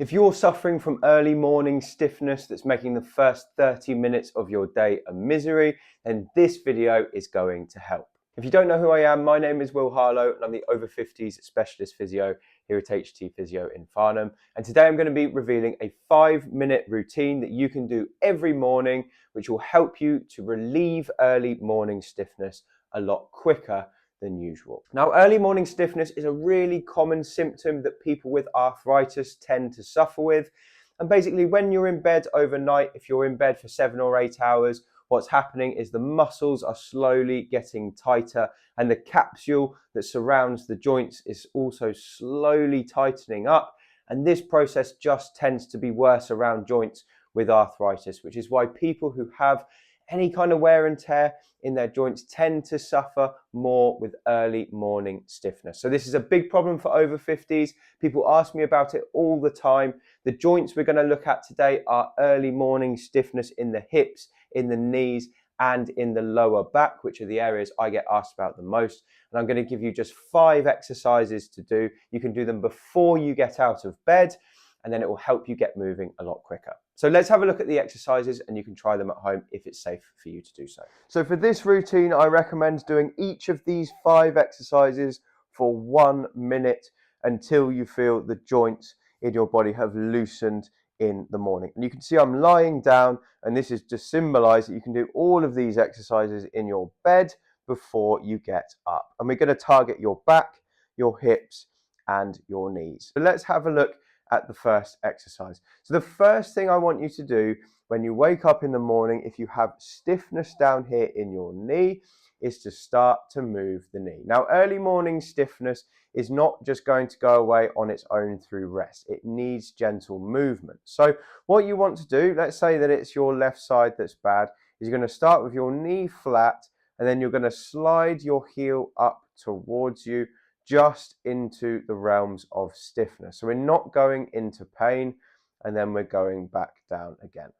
If you're suffering from early morning stiffness that's making the first 30 minutes of your day a misery, then this video is going to help. If you don't know who I am, my name is Harlow and I'm the Over-Fifties specialist physio here at HT Physio in Farnham. And today I'm going to be revealing a 5-minute routine that you can do every morning, which will help you to relieve early morning stiffness a lot quicker than usual. Now, early morning stiffness is a really common symptom that people with arthritis tend to suffer with. And basically, when you're in bed overnight, if you're in bed for 7 or 8 hours, what's happening is the muscles are slowly getting tighter and the capsule that surrounds the joints is also slowly tightening up. And this process just tends to be worse around joints with arthritis, which is why people who have any kind of wear and tear in their joints tend to suffer more with early morning stiffness. So this is a big problem for over 50s. People ask me about it all the time. The joints we're going to look at today are early morning stiffness in the hips, in the knees, and in the lower back, which are the areas I get asked about the most. And I'm going to give you just 5 exercises to do. You can do them before you get out of bed, and then it will help you get moving a lot quicker. So let's have a look at the exercises and you can try them at home if it's safe for you to do so. So for this routine, I recommend doing each of these 5 exercises for 1 minute until you feel the joints in your body have loosened in the morning. And you can see I'm lying down, and this is to symbolize that you can do all of these exercises in your bed before you get up. And we're going to target your back, your hips, and your knees. So let's have a look at the first exercise. So the first thing I want you to do when you wake up in the morning, if you have stiffness down here in your knee, is to start to move the knee. Now, early morning stiffness is not just going to go away on its own through rest. It needs gentle movement. So what you want to do, let's say that it's your left side that's bad, is you're going to start with your knee flat, and then you're going to slide your heel up towards you, just into the realms of stiffness. So we're not going into pain, and then we're going back down again.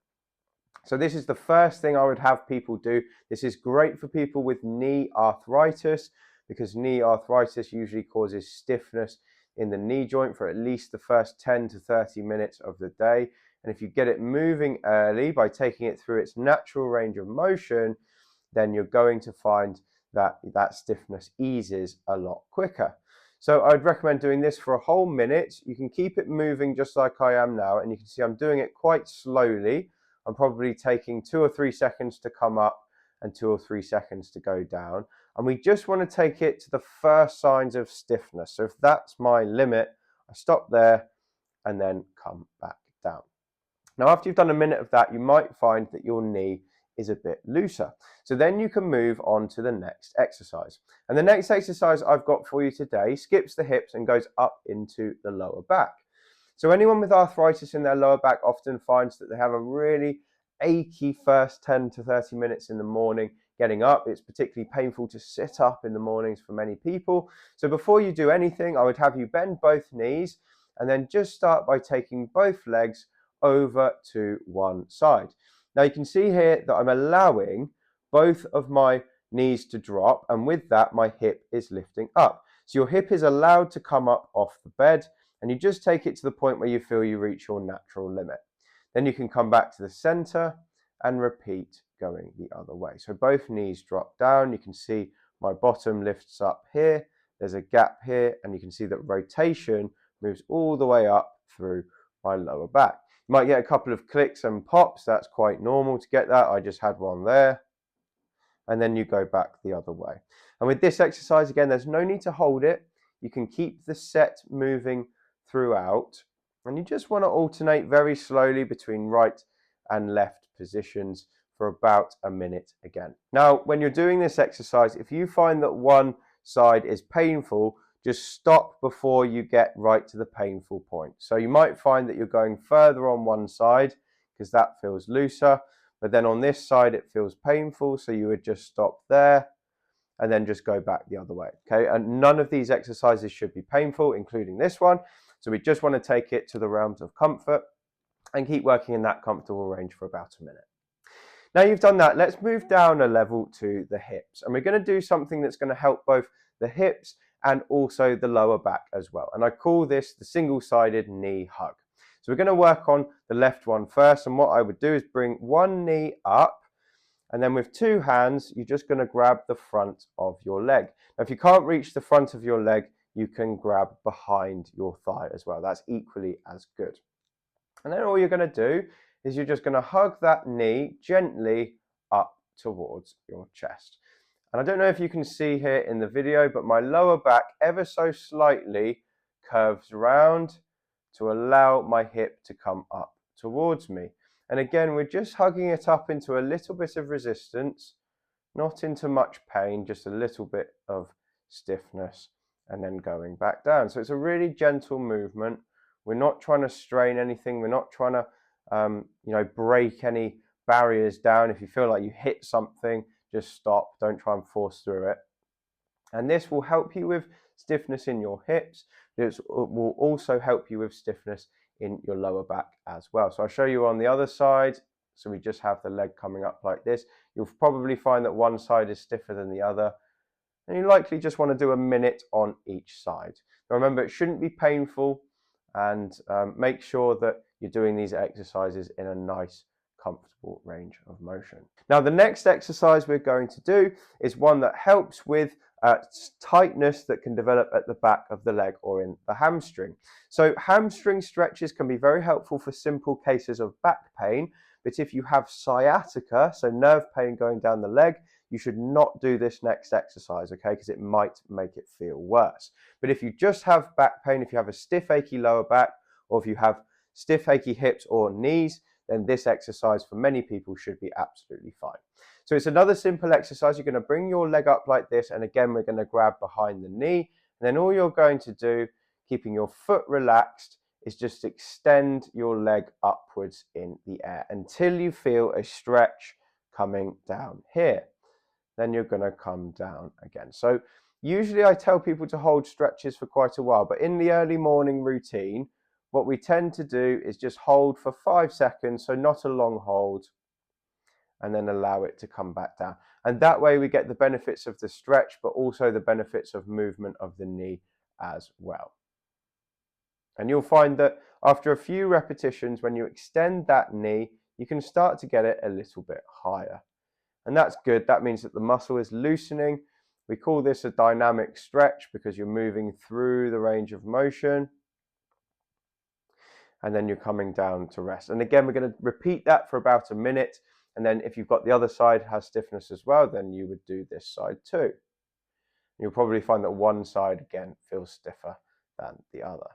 So this is the first thing I would have people do. This is great for people with knee arthritis, because knee arthritis usually causes stiffness in the knee joint for at least the first 10 to 30 minutes of the day. And if you get it moving early by taking it through its natural range of motion, then you're going to find that stiffness eases a lot quicker. So I'd recommend doing this for a whole minute. You can keep it moving just like I am now, and you can see I'm doing it quite slowly. I'm probably taking 2 or 3 seconds to come up and 2 or 3 seconds to go down. And we just want to take it to the first signs of stiffness. So if that's my limit, I stop there and then come back down. Now, after you've done a minute of that, you might find that your knee is a bit looser. So then you can move on to the next exercise. And the next exercise I've got for you today skips the hips and goes up into the lower back. So anyone with arthritis in their lower back often finds that they have a really achy first 10 to 30 minutes in the morning getting up. It's particularly painful to sit up in the mornings for many people. So before you do anything, I would have you bend both knees and then just start by taking both legs over to one side. Now you can see here that I'm allowing both of my knees to drop, and with that my hip is lifting up. So your hip is allowed to come up off the bed, and you just take it to the point where you feel you reach your natural limit. Then you can come back to the center and repeat going the other way. So both knees drop down. You can see my bottom lifts up here. There's a gap here, and you can see that rotation moves all the way up through my lower back. You might get a couple of clicks and pops. That's quite normal to get that. I just had one there. And then you go back the other way. And with this exercise, again, there's no need to hold it. You can keep the set moving throughout. And you just want to alternate very slowly between right and left positions for about a minute again. Now, when you're doing this exercise, if you find that one side is painful, just stop before you get right to the painful point. So you might find that you're going further on one side because that feels looser, but then on this side it feels painful, so you would just stop there and then just go back the other way. Okay, and none of these exercises should be painful, including this one. So we just want to take it to the realms of comfort and keep working in that comfortable range for about a minute. Now you've done that, let's move down a level to the hips. And we're going to do something that's going to help both the hips and also the lower back as well. And I call this the single-sided knee hug. So we're going to work on the left one first, and what I would do is bring one knee up, and then with two hands, you're just going to grab the front of your leg. Now, if you can't reach the front of your leg, you can grab behind your thigh as well. That's equally as good. And then all you're going to do is you're just going to hug that knee gently up towards your chest. And I don't know if you can see here in the video, but my lower back ever so slightly curves round to allow my hip to come up towards me. And again, we're just hugging it up into a little bit of resistance, not into much pain, just a little bit of stiffness, and then going back down. So it's a really gentle movement. We're not trying to strain anything. We're not trying to, break any barriers down. If you feel like you hit something, just stop. Don't try and force through it. And this will help you with stiffness in your hips. It will also help you with stiffness in your lower back as well. So I'll show you on the other side. So we just have the leg coming up like this. You'll probably find that one side is stiffer than the other. And you likely just want to do a minute on each side. Now remember, it shouldn't be painful, and make sure that you're doing these exercises in a nice, comfortable range of motion. Now the next exercise we're going to do is one that helps with tightness that can develop at the back of the leg or in the hamstring. So hamstring stretches can be very helpful for simple cases of back pain, but if you have sciatica, so nerve pain going down the leg, you should not do this next exercise, okay, because it might make it feel worse. But if you just have back pain, if you have a stiff, achy lower back, or if you have stiff, achy hips or knees, then this exercise for many people should be absolutely fine. So it's another simple exercise. You're going to bring your leg up like this, and again, we're going to grab behind the knee. And then all you're going to do, keeping your foot relaxed, is just extend your leg upwards in the air until you feel a stretch coming down here. Then you're going to come down again. So usually I tell people to hold stretches for quite a while, but in the early morning routine, what we tend to do is just hold for 5 seconds, so not a long hold, and then allow it to come back down. And that way we get the benefits of the stretch, but also the benefits of movement of the knee as well. And you'll find that after a few repetitions, when you extend that knee, you can start to get it a little bit higher. And that's good. That means that the muscle is loosening. We call this a dynamic stretch because you're moving through the range of motion. And then you're coming down to rest. And again, we're going to repeat that for about a minute. And then if you've got the other side has stiffness as well, then you would do this side too. You'll probably find that one side, again, feels stiffer than the other.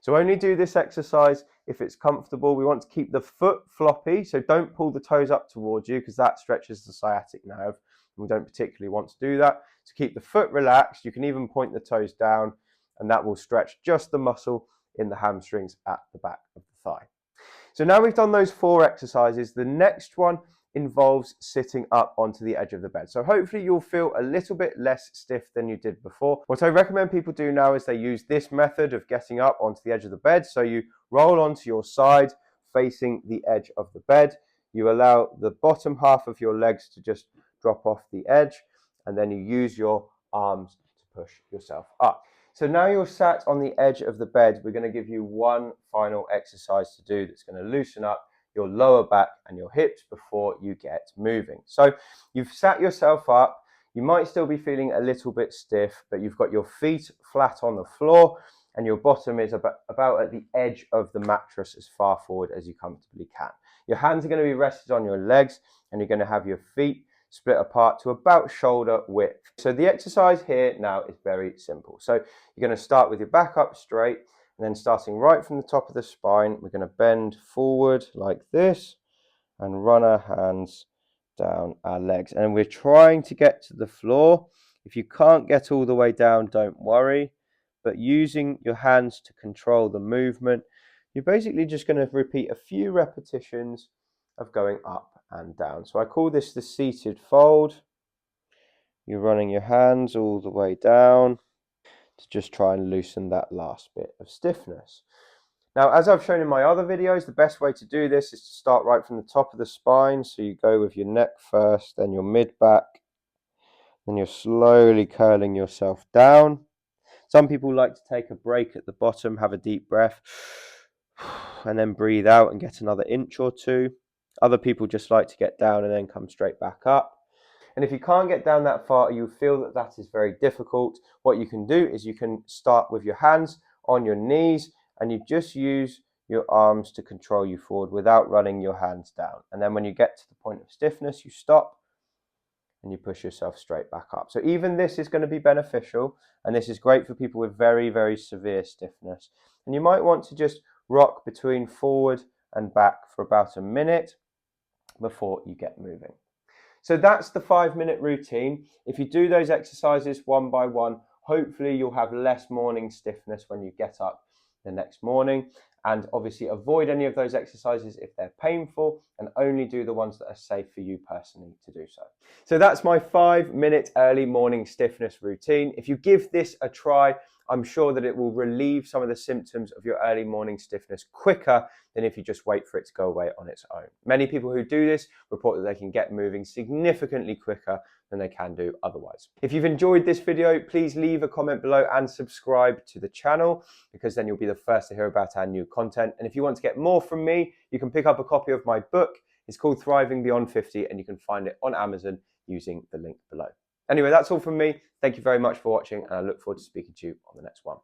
So only do this exercise if it's comfortable. We want to keep the foot floppy, so don't pull the toes up towards you because that stretches the sciatic nerve. We don't particularly want to do that. To keep the foot relaxed, you can even point the toes down, and that will stretch just the muscle in the hamstrings at the back of the thigh. So now we've done those 4 exercises. The next one involves sitting up onto the edge of the bed. So hopefully you'll feel a little bit less stiff than you did before. What I recommend people do now is they use this method of getting up onto the edge of the bed. So you roll onto your side facing the edge of the bed. You allow the bottom half of your legs to just drop off the edge, and then you use your arms to push yourself up. So now you're sat on the edge of the bed, we're going to give you one final exercise to do that's going to loosen up your lower back and your hips before you get moving. So you've sat yourself up. You might still be feeling a little bit stiff, but you've got your feet flat on the floor and your bottom is about at the edge of the mattress as far forward as you comfortably can. Your hands are going to be rested on your legs, and you're going to have your feet split apart to about shoulder width. So the exercise here now is very simple. So you're going to start with your back up straight, and then starting right from the top of the spine, we're going to bend forward like this and run our hands down our legs. And we're trying to get to the floor. If you can't get all the way down, don't worry. But using your hands to control the movement, you're basically just going to repeat a few repetitions of going up and down. So I call this the seated fold. You're running your hands all the way down to just try and loosen that last bit of stiffness. Now, as I've shown in my other videos, the best way to do this is to start right from the top of the spine. So you go with your neck first, then your mid back, then you're slowly curling yourself down. Some people like to take a break at the bottom, have a deep breath, And then breathe out and get another inch or two. Other people just like to get down and then come straight back up. And if you can't get down that far, you feel that that is very difficult, what you can do is you can start with your hands on your knees and you just use your arms to control you forward without running your hands down. And then when you get to the point of stiffness, you stop and you push yourself straight back up. So even this is going to be beneficial, and this is great for people with very, very severe stiffness. And you might want to just rock between forward and back for about a minute before you get moving. So that's the 5-minute routine. If you do those exercises one by one, hopefully you'll have less morning stiffness when you get up the next morning. And obviously avoid any of those exercises if they're painful, and only do the ones that are safe for you personally to do so. So that's my 5-minute early morning stiffness routine. If you give this a try, I'm sure that it will relieve some of the symptoms of your early morning stiffness quicker than if you just wait for it to go away on its own. Many people who do this report that they can get moving significantly quicker than they can do otherwise. If you've enjoyed this video, please leave a comment below and subscribe to the channel, because then you'll be the first to hear about our new content. And if you want to get more from me, you can pick up a copy of my book. It's called Thriving Beyond 50, and you can find it on Amazon using the link below. Anyway, that's all from me. Thank you very much for watching, and I look forward to speaking to you on the next one.